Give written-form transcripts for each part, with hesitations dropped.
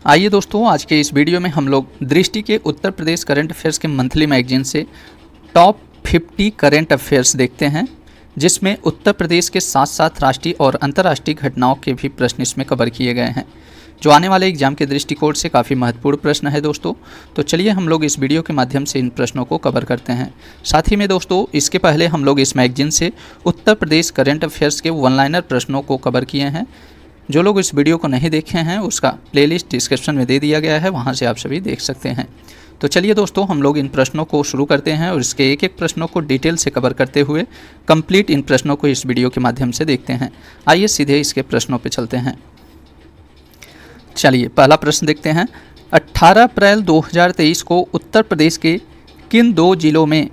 आइए दोस्तों, आज के इस वीडियो में हम लोग दृष्टि के उत्तर प्रदेश करंट अफेयर्स के मंथली मैगजीन से टॉप 50 करंट अफेयर्स देखते हैं, जिसमें उत्तर प्रदेश के साथ साथ राष्ट्रीय और अंतर्राष्ट्रीय घटनाओं के भी प्रश्न इसमें कवर किए गए हैं, जो आने वाले एग्जाम के दृष्टिकोण से काफ़ी महत्वपूर्ण प्रश्न है दोस्तों। तो चलिए हम लोग इस वीडियो के माध्यम से इन प्रश्नों को कवर करते हैं। साथ ही में दोस्तों, इसके पहले हम लोग इस मैगजीन से उत्तर प्रदेश करंट अफेयर्स के वन लाइनर प्रश्नों को कवर किए हैं। जो लोग इस वीडियो को नहीं देखे हैं, उसका प्लेलिस्ट डिस्क्रिप्शन में दे दिया गया है, वहां से आप सभी देख सकते हैं। तो चलिए दोस्तों, हम लोग इन प्रश्नों को शुरू करते हैं और इसके एक एक प्रश्नों को डिटेल से कवर करते हुए कंप्लीट इन प्रश्नों को इस वीडियो के माध्यम से देखते हैं। आइए सीधे इसके प्रश्नों पर चलते हैं। चलिए पहला प्रश्न देखते हैं। 18 अप्रैल 2023 को उत्तर प्रदेश के किन दो जिलों में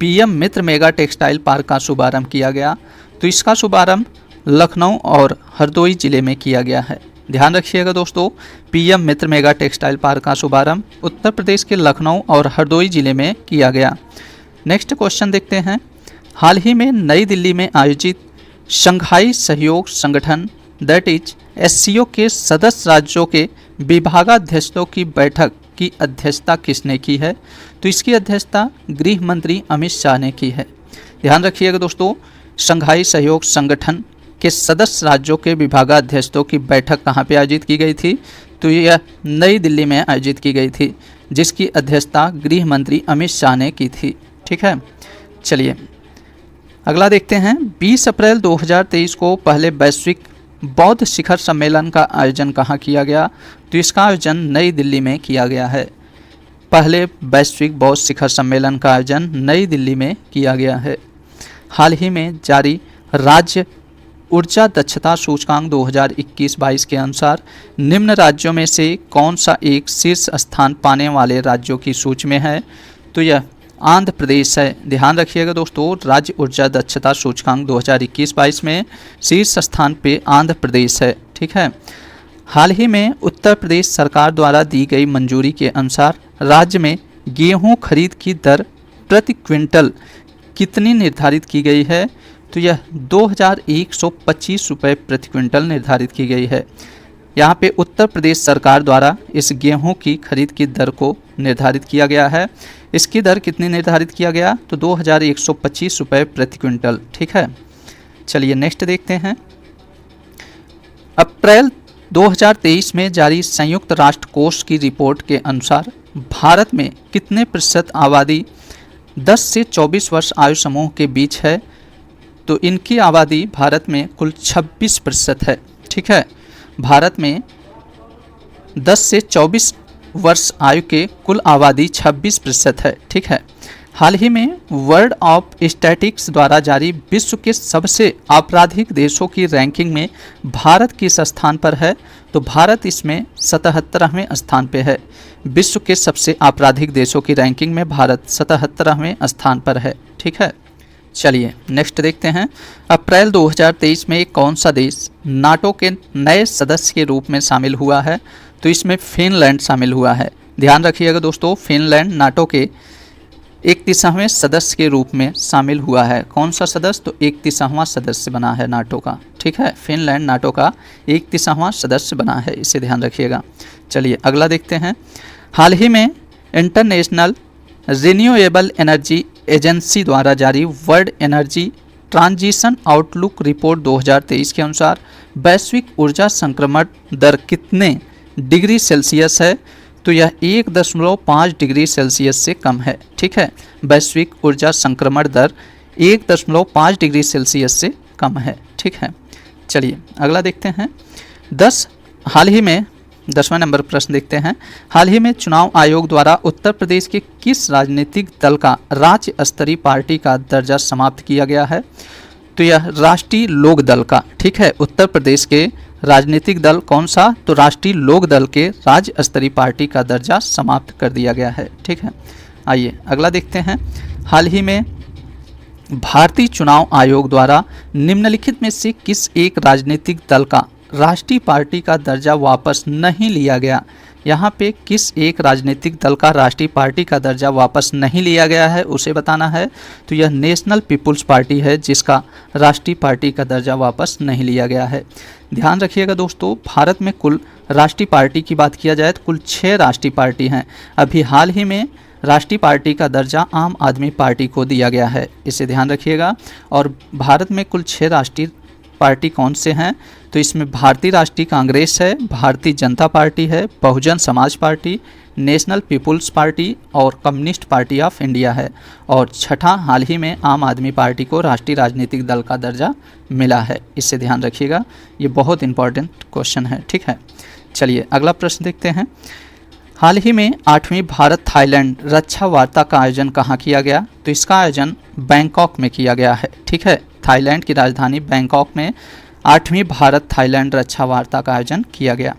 पीएम मित्र मेगा टेक्सटाइल पार्क का शुभारंभ किया गया? तो इसका शुभारंभ लखनऊ और हरदोई जिले में किया गया है। ध्यान रखिएगा दोस्तों, पीएम मित्र मेगा टेक्सटाइल पार्क का शुभारंभ उत्तर प्रदेश के लखनऊ और हरदोई जिले में किया गया। नेक्स्ट क्वेश्चन देखते हैं। हाल ही में नई दिल्ली में आयोजित शंघाई सहयोग संगठन दैट इज एससीओ के सदस्य राज्यों के विभागाध्यक्षों की बैठक की अध्यक्षता किसने की है? तो इसकी अध्यक्षता गृह मंत्री अमित शाह ने की है। ध्यान रखिएगा दोस्तों, शंघाई सहयोग संगठन के सदस्य राज्यों के विभागाध्यक्षों की बैठक कहाँ पे आयोजित की गई थी? तो यह नई दिल्ली में आयोजित की गई थी, जिसकी अध्यक्षता गृह मंत्री अमित शाह ने की थी। ठीक है, चलिए अगला देखते हैं। 20 अप्रैल 2023 को पहले वैश्विक बौद्ध शिखर सम्मेलन का आयोजन कहाँ किया गया? तो इसका आयोजन नई दिल्ली में किया गया है। पहले वैश्विक बौद्ध शिखर सम्मेलन का आयोजन नई दिल्ली में किया गया है। हाल ही में जारी राज्य ऊर्जा दक्षता सूचकांक 2021-22 के अनुसार निम्न राज्यों में से कौन सा एक शीर्ष स्थान पाने वाले राज्यों की सूची में है? तो यह आंध्र प्रदेश है। ध्यान रखिएगा दोस्तों, राज्य ऊर्जा दक्षता सूचकांक 2021-22 में शीर्ष स्थान पे आंध्र प्रदेश है। ठीक है, हाल ही में उत्तर प्रदेश सरकार द्वारा दी गई मंजूरी के अनुसार राज्य में गेहूं खरीद की दर प्रति क्विंटल कितनी निर्धारित की गई है? तो यह 2125 रुपये प्रति क्विंटल निर्धारित की गई है। यहाँ पे उत्तर प्रदेश सरकार द्वारा इस गेहूं की खरीद की दर को निर्धारित किया गया है। इसकी दर कितनी निर्धारित किया गया? तो 2125 रुपये प्रति क्विंटल। ठीक है, चलिए नेक्स्ट देखते हैं। अप्रैल 2023 में जारी संयुक्त राष्ट्र कोष की रिपोर्ट के अनुसार भारत में कितने प्रतिशत आबादी 10 से 24 वर्ष आयु समूह के बीच है? तो इनकी आबादी भारत में कुल 26% है। ठीक है, भारत में 10 से 24 वर्ष आयु के कुल आबादी 26% है। ठीक है, हाल ही में वर्ल्ड ऑफ स्टैटिस्टिक्स द्वारा जारी विश्व के सबसे आपराधिक देशों की रैंकिंग में भारत किस स्थान पर है? तो भारत इसमें 77वें स्थान पे है। विश्व के सबसे आपराधिक देशों की रैंकिंग में भारत 77वें स्थान पर है। ठीक है, चलिए नेक्स्ट देखते हैं। अप्रैल 2023 में कौन सा देश नाटो के नए सदस्य के रूप में शामिल हुआ है? तो इसमें फिनलैंड शामिल हुआ है। ध्यान रखिएगा दोस्तों, फिनलैंड नाटो के 31वें सदस्य के रूप में शामिल हुआ है। कौन सा सदस्य? तो 31वां सदस्य बना है नाटो का। ठीक है, फिनलैंड नाटो का 31वां सदस्य बना है, इसे ध्यान रखिएगा। चलिए अगला देखते हैं। हाल ही में इंटरनेशनल रिन्यूएबल एनर्जी एजेंसी द्वारा जारी world energy transition outlook report 2023 के अनुसार वैश्विक ऊर्जा संक्रमण दर कितने डिग्री सेल्सियस है? तो यह 1.5 डिग्री सेल्सियस से कम है। ठीक है, वैश्विक ऊर्जा संक्रमण दर 1.5 डिग्री सेल्सियस से कम है। ठीक है, चलिए अगला देखते हैं। हाल ही में 10वां नंबर प्रश्न देखते हैं। हाल ही में चुनाव आयोग द्वारा उत्तर प्रदेश के किस राजनीतिक दल का राज्य स्तरीय पार्टी का दर्जा समाप्त किया गया है? तो यह राष्ट्रीय लोक दल का। ठीक है, उत्तर प्रदेश के राजनीतिक दल कौन सा? तो राष्ट्रीय लोक दल के राज्य स्तरीय पार्टी का दर्जा समाप्त कर दिया गया है। ठीक है, आइए अगला देखते हैं। हाल ही में भारतीय चुनाव आयोग द्वारा निम्नलिखित में से किस एक राजनीतिक दल का राष्ट्रीय पार्टी का दर्जा वापस नहीं लिया गया? यहाँ पे किस एक राजनीतिक दल का राष्ट्रीय पार्टी का दर्जा वापस नहीं लिया गया है उसे बताना है। तो यह नेशनल पीपुल्स पार्टी है जिसका राष्ट्रीय पार्टी का दर्जा वापस नहीं लिया गया है। ध्यान रखिएगा दोस्तों, भारत में कुल राष्ट्रीय पार्टी की बात किया जाए तो कुल 6 राष्ट्रीय पार्टी हैं। अभी हाल ही में राष्ट्रीय पार्टी का दर्जा आम आदमी पार्टी को दिया गया है, इसे ध्यान रखिएगा। और भारत में कुल 6 राष्ट्रीय पार्टी कौन से हैं? तो इसमें भारतीय राष्ट्रीय कांग्रेस है, भारतीय जनता पार्टी है, Bahujan Samaj party, national people's party और कम्युनिस्ट पार्टी ऑफ इंडिया है। और छठा, हाल ही में आम आदमी पार्टी को राष्ट्रीय राजनीतिक दल का दर्जा मिला है, इससे ध्यान रखिएगा, ये बहुत इंपॉर्टेंट क्वेश्चन है। ठीक है, चलिए अगला प्रश्न देखते हैं। हाल ही में 8वीं भारत थाईलैंड रक्षा वार्ता का आयोजन कहाँ किया गया? तो इसका आयोजन बैंकॉक में किया गया है। ठीक है, थाईलैंड की राजधानी बैंकॉक में 8वीं भारत थाईलैंड रक्षा वार्ता का आयोजन किया गया।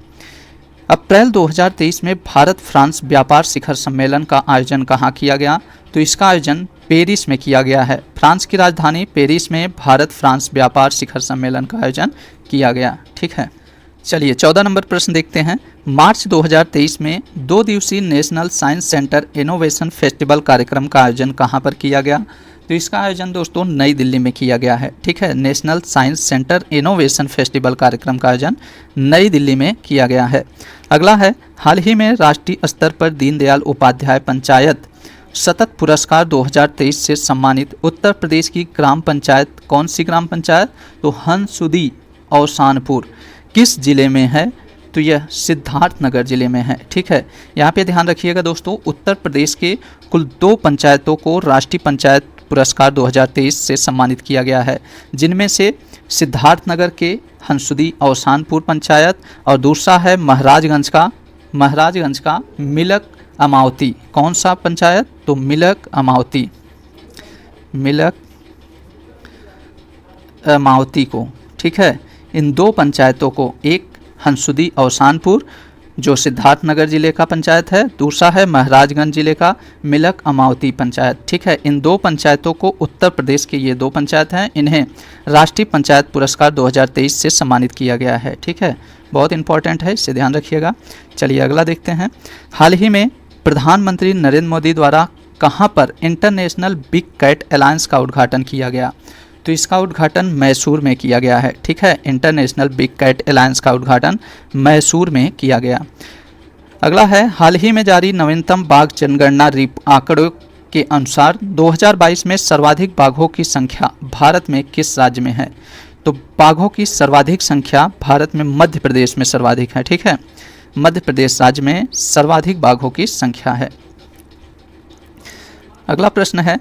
अप्रैल 2023 में भारत फ्रांस व्यापार शिखर सम्मेलन का आयोजन कहाँ किया गया? तो इसका आयोजन पेरिस में किया गया है। फ्रांस की राजधानी पेरिस में भारत फ्रांस व्यापार शिखर सम्मेलन का आयोजन किया गया। ठीक है, चलिए 14 नंबर प्रश्न देखते हैं। मार्च 2023 में 2 दिवसीय national science centre innovation festival कार्यक्रम का आयोजन कहाँ पर किया गया? तो इसका आयोजन दोस्तों नई दिल्ली में किया गया है। ठीक है, national science centre innovation festival कार्यक्रम का आयोजन नई दिल्ली में किया गया है। अगला है, हाल ही में राष्ट्रीय स्तर पर दीनदयाल उपाध्याय पंचायत सतत पुरस्कार 2023 से सम्मानित उत्तर प्रदेश की ग्राम पंचायत कौन सी ग्राम पंचायत? तो हंसुदी और शानपुर किस जिले में है? तो यह सिद्धार्थनगर जिले में है। ठीक है, यहाँ पे ध्यान रखिएगा दोस्तों, उत्तर प्रदेश के कुल 2 पंचायतों को राष्ट्रीय पंचायत पुरस्कार 2023 से सम्मानित किया गया है, जिनमें से सिद्धार्थनगर के हंसुदी और शानपुर पंचायत और दूसरा है महराजगंज का मिलक अमावती। कौन सा पंचायत? तो मिलक अमावती को। ठीक है, इन 2 पंचायतों को, एक हंसुदी और शानपुर जो सिद्धार्थनगर जिले का पंचायत है, दूसरा है महराजगंज जिले का मिलक अमावती पंचायत। ठीक है, इन 2 पंचायतों को, उत्तर प्रदेश के ये 2 पंचायत हैं, इन्हें राष्ट्रीय पंचायत पुरस्कार 2023 से सम्मानित किया गया है। ठीक है, बहुत इंपॉर्टेंट है, इससे ध्यान रखिएगा। चलिए अगला देखते हैं। हाल ही में प्रधानमंत्री नरेंद्र मोदी द्वारा कहाँ पर इंटरनेशनल बिग कैट अलायंस का उद्घाटन किया गया? तो इसका उद्घाटन मैसूर में किया गया है। ठीक है, इंटरनेशनल बिग कैट अलायंस का उद्घाटन मैसूर में किया गया। अगला है, हाल ही में जारी नवीनतम बाघ जनगणना आंकड़ों के अनुसार 2022 में सर्वाधिक बाघों की संख्या भारत में किस राज्य में है? तो बाघों की सर्वाधिक संख्या भारत में मध्य प्रदेश में सर्वाधिक है। ठीक है, मध्य प्रदेश राज्य में सर्वाधिक बाघों की संख्या है। अगला प्रश्न है,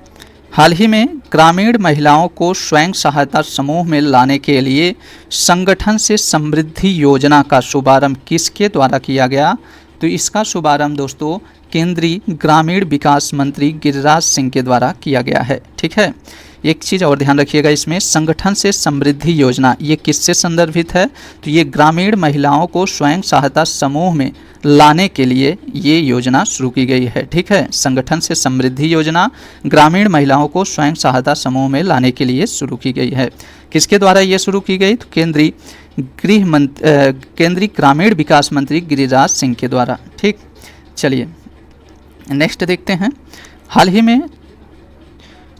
हाल ही में ग्रामीण महिलाओं को स्वयं सहायता समूह में लाने के लिए संगठन से समृद्धि योजना का शुभारंभ किसके द्वारा किया गया? तो इसका शुभारंभ दोस्तों केंद्रीय ग्रामीण विकास मंत्री गिरिराज सिंह के द्वारा किया गया है। ठीक है, एक चीज़ और ध्यान रखिएगा, इसमें संगठन से समृद्धि योजना ये किससे संदर्भित है? तो ये ग्रामीण महिलाओं को स्वयं सहायता समूह में लाने के लिए ये योजना शुरू की गई है। ठीक है, संगठन से समृद्धि योजना ग्रामीण महिलाओं को स्वयं सहायता समूह में लाने के लिए शुरू की गई है। किसके द्वारा ये शुरू की गई? तो केंद्रीय ग्रामीण विकास मंत्री गिरिराज सिंह के द्वारा। ठीक, चलिए नेक्स्ट देखते हैं। हाल ही में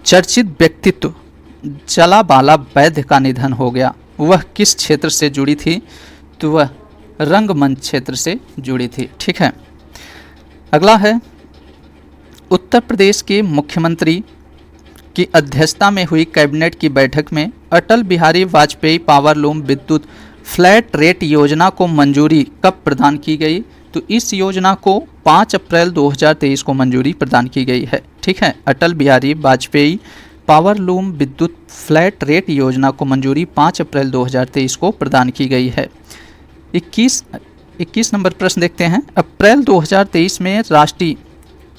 चर्चित व्यक्तित्व जलाबाला वैद्य का निधन हो गया, वह किस क्षेत्र से जुड़ी थी? तो वह रंगमंच क्षेत्र से जुड़ी थी। ठीक है, अगला है, उत्तर प्रदेश के मुख्यमंत्री की अध्यक्षता में हुई कैबिनेट की बैठक में अटल बिहारी वाजपेयी पावरलूम विद्युत फ्लैट रेट योजना को मंजूरी कब प्रदान की गई? तो इस योजना को 5 अप्रैल 2023 को मंजूरी प्रदान की गई है। ठीक है, अटल बिहारी वाजपेयी पावरलूम विद्युत फ्लैट रेट योजना को मंजूरी 5 अप्रैल 2023 को प्रदान की गई है। 21 नंबर प्रश्न देखते हैं। अप्रैल 2023 में राष्ट्रीय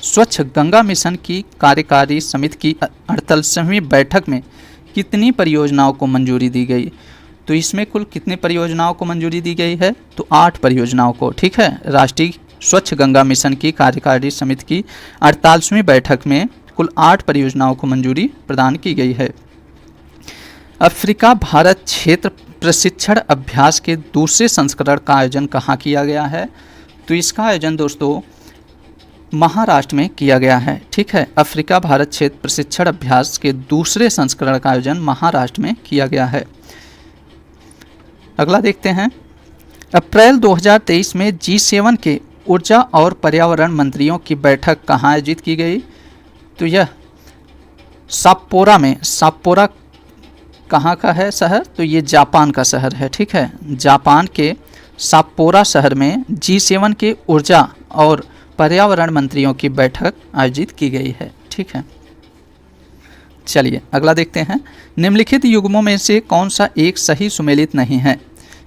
स्वच्छ गंगा मिशन की कार्यकारी समिति की 48वीं बैठक में कितनी परियोजनाओं को मंजूरी दी गई? तो इसमें कुल कितनी परियोजनाओं को मंजूरी दी गई है? तो 8 परियोजनाओं को। ठीक है, राष्ट्रीय स्वच्छ गंगा मिशन की कार्यकारी समिति की 48वीं बैठक में कुल 8 परियोजनाओं को मंजूरी प्रदान की गई है। अफ्रीका भारत क्षेत्र प्रशिक्षण अभ्यास के दूसरे संस्करण का आयोजन कहाँ किया गया है? तो इसका आयोजन दोस्तों महाराष्ट्र में किया गया है। ठीक है, अफ्रीका भारत क्षेत्र प्रशिक्षण अभ्यास के दूसरे संस्करण का आयोजन महाराष्ट्र में किया गया है। अगला देखते हैं, अप्रैल 2023 में G7 के ऊर्जा और पर्यावरण मंत्रियों की बैठक कहाँ आयोजित की गई? तो यह साप्पोरा में, साप्पोरा कहाँ का है शहर? तो ये जापान का शहर है। ठीक है, जापान के साप्पोरा शहर में G7 के ऊर्जा और पर्यावरण मंत्रियों की बैठक आयोजित की गई है। ठीक है, चलिए अगला देखते हैं, निम्नलिखित युग्मों में से कौन सा एक सही सुमेलित नहीं है?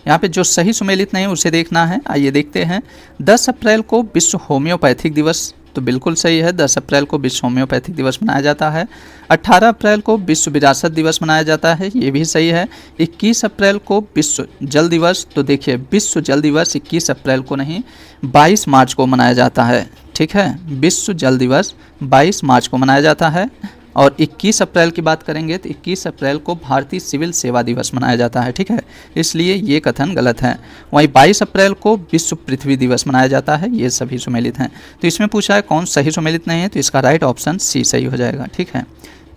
यहाँ पे जो सही सुमेलित नहीं है उसे देखना है। आइए देखते हैं, 10 अप्रैल को विश्व होम्योपैथिक दिवस, तो बिल्कुल सही है, 10 अप्रैल को विश्व होम्योपैथिक दिवस मनाया जाता है। 18 अप्रैल को विश्व विरासत दिवस मनाया जाता है, ये भी सही है। 21 अप्रैल को विश्व जल दिवस, तो देखिए विश्व जल दिवस 21 अप्रैल को नहीं 22 मार्च को मनाया जाता है। ठीक है, विश्व जल दिवस 22 मार्च को मनाया जाता है। और 21 अप्रैल की बात करेंगे तो 21 अप्रैल को भारतीय सिविल सेवा दिवस मनाया जाता है। ठीक है, इसलिए ये कथन गलत है। वहीं 22 अप्रैल को विश्व पृथ्वी दिवस मनाया जाता है, ये सभी सुमेलित हैं। तो इसमें पूछा है कौन सही सुमेलित नहीं है, तो इसका राइट ऑप्शन सी सही हो जाएगा। ठीक है,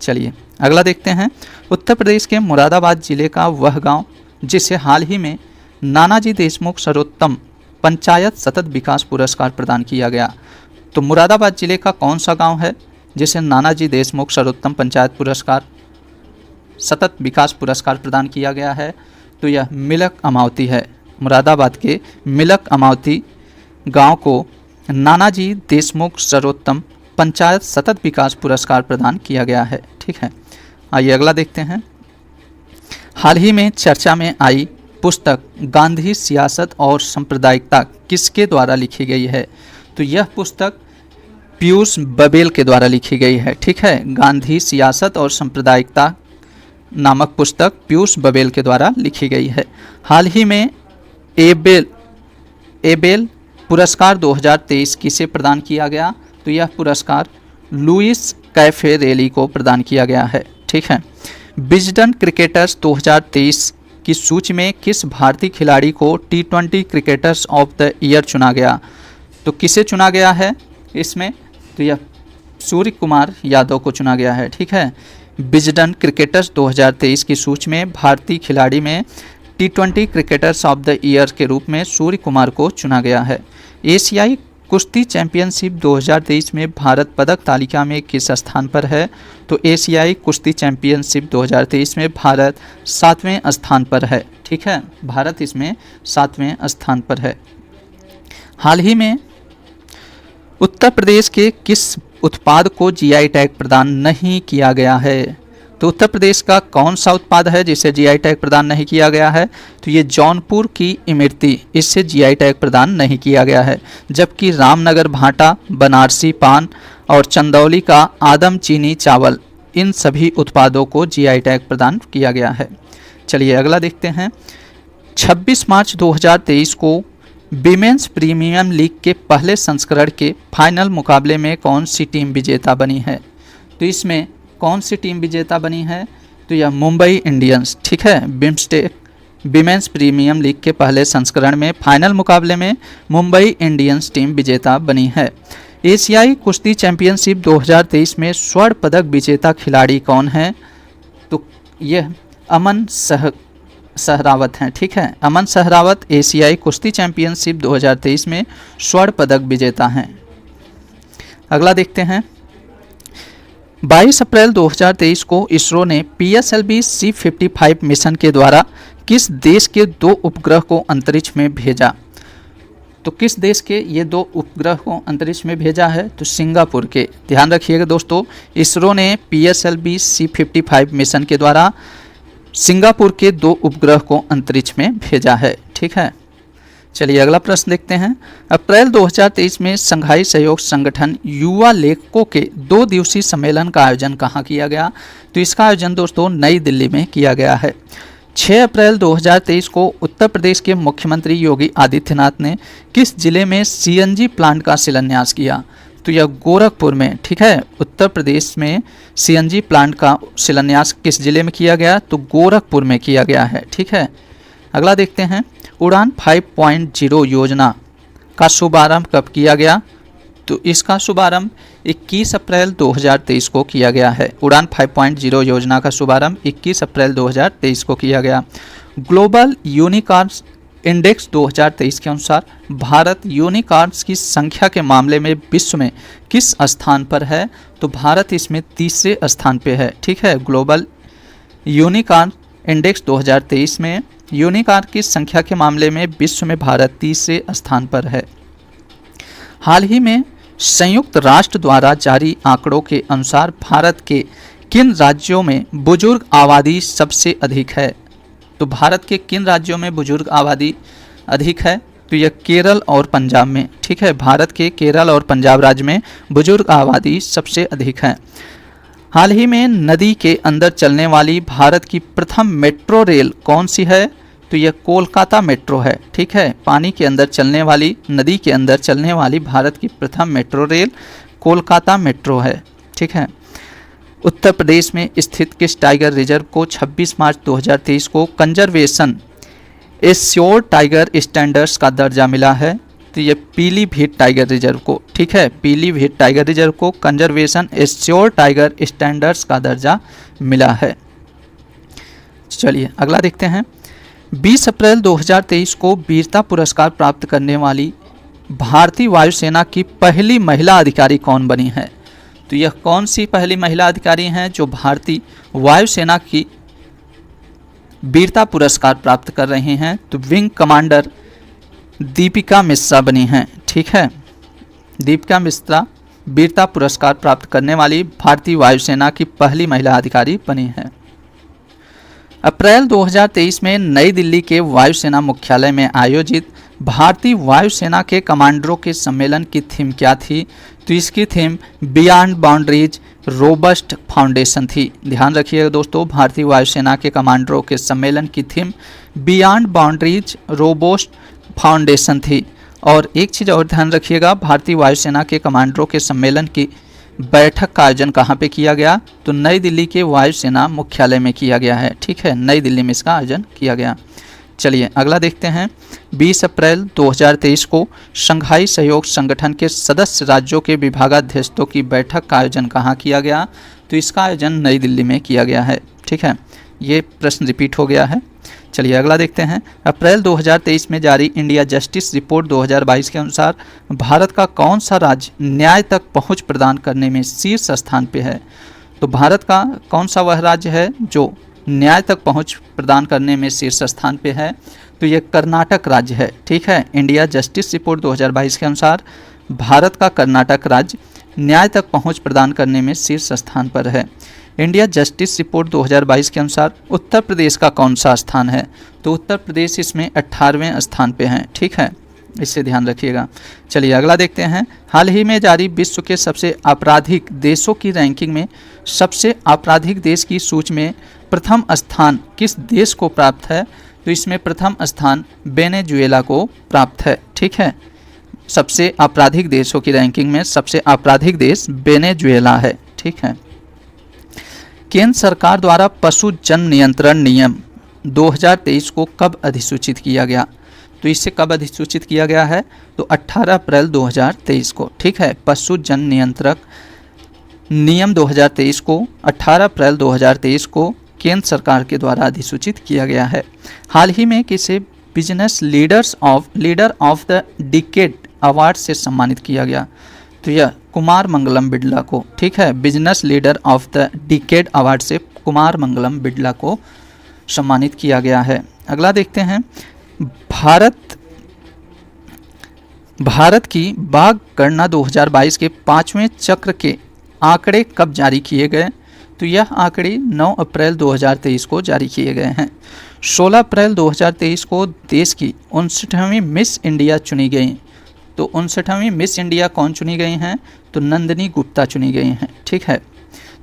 चलिए अगला देखते हैं, उत्तर प्रदेश के मुरादाबाद जिले का वह गाँव जिसे हाल ही में नानाजी देशमुख सर्वोत्तम पंचायत सतत विकास पुरस्कार प्रदान किया गया। तो मुरादाबाद जिले का कौन सा गाँव है जिसे नानाजी देशमुख सर्वोत्तम पंचायत पुरस्कार सतत विकास पुरस्कार प्रदान किया गया है? तो यह मिलक अमावती है। मुरादाबाद के मिलक अमावती गांव को नानाजी देशमुख सर्वोत्तम पंचायत सतत विकास पुरस्कार प्रदान किया गया है। ठीक है, आइए अगला देखते हैं, हाल ही में चर्चा में आई पुस्तक गांधी सियासत और सांप्रदायिकता किसके द्वारा लिखी गई है? तो यह पुस्तक पीयूष बबेल के द्वारा लिखी गई है। ठीक है, गांधी सियासत और सांप्रदायिकता नामक पुस्तक पीयूष बबेल के द्वारा लिखी गई है। हाल ही में एबेल पुरस्कार 2023 किसे प्रदान किया गया? तो यह पुरस्कार लुइस कैफेरेली को प्रदान किया गया है। ठीक है, विजडन क्रिकेटर्स 2023 की सूची में किस भारतीय खिलाड़ी को T20 cricketers of the year चुना गया? तो किसे चुना गया है इसमें? तो यह सूर्य कुमार यादव को चुना गया है। ठीक है, विजडन क्रिकेटर्स 2023 की सूची में भारतीय खिलाड़ी में T20 cricketers of the year के रूप में सूर्य कुमार को चुना गया है। एशियाई कुश्ती चैंपियनशिप 2023 में भारत पदक तालिका में किस स्थान पर है? तो एशियाई कुश्ती चैंपियनशिप 2023 में भारत 7वें स्थान पर है। ठीक है, भारत इसमें 7वें स्थान पर है। हाल ही में उत्तर प्रदेश के किस उत्पाद को जीआई टैग प्रदान नहीं किया गया है? तो उत्तर प्रदेश का कौन सा उत्पाद है जिसे जीआई टैग प्रदान नहीं किया गया है? तो ये जौनपुर की इमरती, इससे जीआई टैग प्रदान नहीं किया गया है। जबकि रामनगर भाटा, बनारसी पान और चंदौली का आदम चीनी चावल, इन सभी उत्पादों को जीआई टैग प्रदान किया गया है। चलिए अगला देखते हैं, 26 मार्च 2023 को विमेंस प्रीमियम लीग के पहले संस्करण के फाइनल मुकाबले में कौन सी टीम विजेता बनी है? तो इसमें कौन सी टीम विजेता बनी है? तो यह मुंबई इंडियंस। ठीक है, बिम्स्टेक विमेंस प्रीमियम लीग के पहले संस्करण में फाइनल मुकाबले में मुंबई इंडियंस टीम विजेता बनी है। एशियाई कुश्ती चैंपियनशिप 2023 में स्वर्ण पदक विजेता खिलाड़ी कौन है? तो यह अमन सहरावत हैं। ठीक है, अमन सहरावत एशियाई कुश्ती चैंपियनशिप 2023 में स्वर्ण पदक विजेता हैं। अगला देखते हैं, 22 अप्रैल 2023 को इसरो ने PSLV C55 मिशन के द्वारा किस देश के 2 उपग्रह को अंतरिक्ष में भेजा? तो किस देश के ये 2 उपग्रह को अंतरिक्ष में भेजा है? तो सिंगापुर के। ध्यान रखिएगा दोस्तों, इसरो ने PSLV C55 मिशन के द्वारा सिंगापुर के 2 उपग्रह को अंतरिक्ष में भेजा है। ठीक है, चलिए अगला प्रश्न देखते हैं, अप्रैल 2023 में संघाई सहयोग संगठन युवा लेखकों के 2 दिवसीय सम्मेलन का आयोजन कहाँ किया गया? तो इसका आयोजन दोस्तों नई दिल्ली में किया गया है। 6 अप्रैल 2023 को उत्तर प्रदेश के मुख्यमंत्री योगी आदित्यनाथ ने किस जिले में CNG प्लांट का शिलान्यास किया? तो यह गोरखपुर में। ठीक है, उत्तर प्रदेश में CNG प्लांट का शिलान्यास किस जिले में किया गया? तो गोरखपुर में किया गया है। ठीक है, अगला देखते हैं, उड़ान 5.0 योजना का शुभारंभ कब किया गया? तो इसका शुभारंभ 21 अप्रैल 2023 को किया गया है। उड़ान 5.0 योजना का शुभारंभ 21 अप्रैल 2023 को किया गया। ग्लोबल यूनिकॉर्न्स इंडेक्स 2023 के अनुसार भारत यूनिकॉर्न्स की संख्या के मामले में विश्व में किस स्थान पर है? तो भारत इसमें तीसरे स्थान पे है। ठीक है, ग्लोबल यूनिकॉर्न इंडेक्स 2023 में यूनिकॉर्न की संख्या के मामले में विश्व में भारत तीसरे स्थान पर है। हाल ही में संयुक्त राष्ट्र द्वारा जारी आंकड़ों के अनुसार भारत के किन राज्यों में बुजुर्ग आबादी सबसे अधिक है? तो भारत के किन राज्यों में बुजुर्ग आबादी अधिक है? तो यह केरल और पंजाब में। ठीक है, भारत के केरल और पंजाब राज्य में बुजुर्ग आबादी सबसे अधिक है। हाल ही में नदी के अंदर चलने वाली भारत की प्रथम मेट्रो रेल कौन सी है? तो यह कोलकाता मेट्रो है। ठीक है, पानी के अंदर चलने वाली, नदी के अंदर चलने वाली भारत की प्रथम मेट्रो रेल कोलकाता मेट्रो है। ठीक है, उत्तर प्रदेश में स्थित किस टाइगर रिजर्व को 26 मार्च 2023 को कंजर्वेशन एश्योर्ड टाइगर स्टैंडर्ड्स का दर्जा मिला है? तो ये पीलीभीत टाइगर रिजर्व को, ठीक है, पीलीभीत टाइगर रिजर्व को कंजर्वेशन एश्योर्ड टाइगर स्टैंडर्ड्स का दर्जा मिला है। चलिए अगला देखते हैं, 20 अप्रैल 2023 को वीरता पुरस्कार प्राप्त करने वाली भारतीय वायुसेना की पहली महिला अधिकारी कौन बनी है? तो यह कौन सी पहली महिला अधिकारी हैं जो भारतीय वायुसेना की वीरता पुरस्कार प्राप्त कर रही हैं? तो विंग कमांडर दीपिका मिश्रा बनी हैं। ठीक है, दीपिका मिश्रा वीरता पुरस्कार प्राप्त करने वाली भारतीय वायुसेना की पहली महिला अधिकारी बनी है। अप्रैल 2023 में नई दिल्ली के वायुसेना मुख्यालय में आयोजित भारतीय वायुसेना के कमांडरों के सम्मेलन की थीम क्या थी? तो इसकी theme beyond boundaries robust foundation थी। ध्यान रखिएगा दोस्तों, भारतीय वायुसेना के कमांडरों के सम्मेलन की theme beyond boundaries robust foundation थी। और एक चीज़ और ध्यान रखिएगा, भारतीय वायुसेना के कमांडरों के सम्मेलन की बैठक का आयोजन कहाँ पे किया गया? तो नई दिल्ली के वायुसेना मुख्यालय में किया गया है। ठीक है, नई दिल्ली में इसका आयोजन किया गया। चलिए अगला देखते हैं, 20 अप्रैल 2023 को शंघाई सहयोग संगठन के सदस्य राज्यों के विभागाध्यक्षों की बैठक का आयोजन कहाँ किया गया? तो इसका आयोजन नई दिल्ली में किया गया है। ठीक है, ये प्रश्न रिपीट हो गया है। चलिए अगला देखते हैं, अप्रैल 2023 में जारी इंडिया जस्टिस रिपोर्ट 2022 के अनुसार भारत का कौन सा राज्य न्याय तक पहुंच प्रदान करने में शीर्ष स्थान पे है? तो भारत का कौन सा वह राज्य है जो न्याय तक पहुंच प्रदान करने में शीर्ष स्थान पे है? तो यह कर्नाटक राज्य है। ठीक है, इंडिया जस्टिस रिपोर्ट 2022 के अनुसार भारत का कर्नाटक राज्य न्याय तक पहुंच प्रदान करने में शीर्ष स्थान पर है। इंडिया जस्टिस रिपोर्ट 2022 के अनुसार उत्तर प्रदेश का कौन सा स्थान है? तो उत्तर प्रदेश इसमें 18वें स्थान पे है। ठीक है, इससे ध्यान रखिएगा। चलिए अगला देखते हैं, हाल ही में जारी विश्व के सबसे आपराधिक देशों की रैंकिंग में सबसे आपराधिक देश की सूची में प्रथम स्थान किस देश को प्राप्त है? तो इसमें प्रथम स्थान वेनेजुएला को प्राप्त है। ठीक है, सबसे आपराधिक देशों की रैंकिंग में सबसे आपराधिक देश वेनेजुएला है। ठीक है, केंद्र सरकार द्वारा पशु जन नियंत्रण नियम 2023 को कब अधिसूचित किया गया? तो इससे कब अधिसूचित किया गया है? तो 18 अप्रैल 2023 को। ठीक है, पशु जन नियंत्रक नियम 2023 को 18 अप्रैल 2023 को केंद्र सरकार के द्वारा अधिसूचित किया गया है। हाल ही में किसे business leader of the decade award से सम्मानित किया गया? तो यह कुमार मंगलम बिड़ला को। ठीक है, business leader of the decade award से कुमार मंगलम बिड़ला को सम्मानित किया गया है। अगला देखते हैं, भारत की बाघ गणना 2022 के 5वें चक्र के आंकड़े कब जारी किए गए? तो यह आंकड़े 9 अप्रैल 2023 को जारी किए गए हैं। 16 अप्रैल 2023 को देश की 59वीं मिस इंडिया चुनी गई। तो 59वीं मिस इंडिया कौन चुनी गई हैं? तो नंदिनी गुप्ता चुनी गई हैं। ठीक है,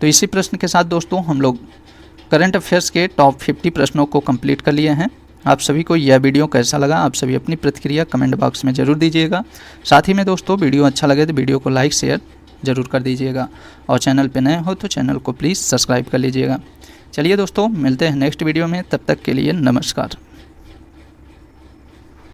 तो इसी प्रश्न के साथ दोस्तों हम लोग करंट अफेयर्स के टॉप 50 प्रश्नों को कंप्लीट कर लिए हैं। आप सभी को यह वीडियो कैसा लगा, आप सभी अपनी प्रतिक्रिया कमेंट बॉक्स में ज़रूर दीजिएगा। साथ ही में दोस्तों वीडियो अच्छा लगे तो वीडियो को लाइक शेयर ज़रूर कर दीजिएगा, और चैनल पे नए हो तो चैनल को प्लीज़ सब्सक्राइब कर लीजिएगा। चलिए दोस्तों, मिलते हैं नेक्स्ट वीडियो में, तब तक के लिए नमस्कार।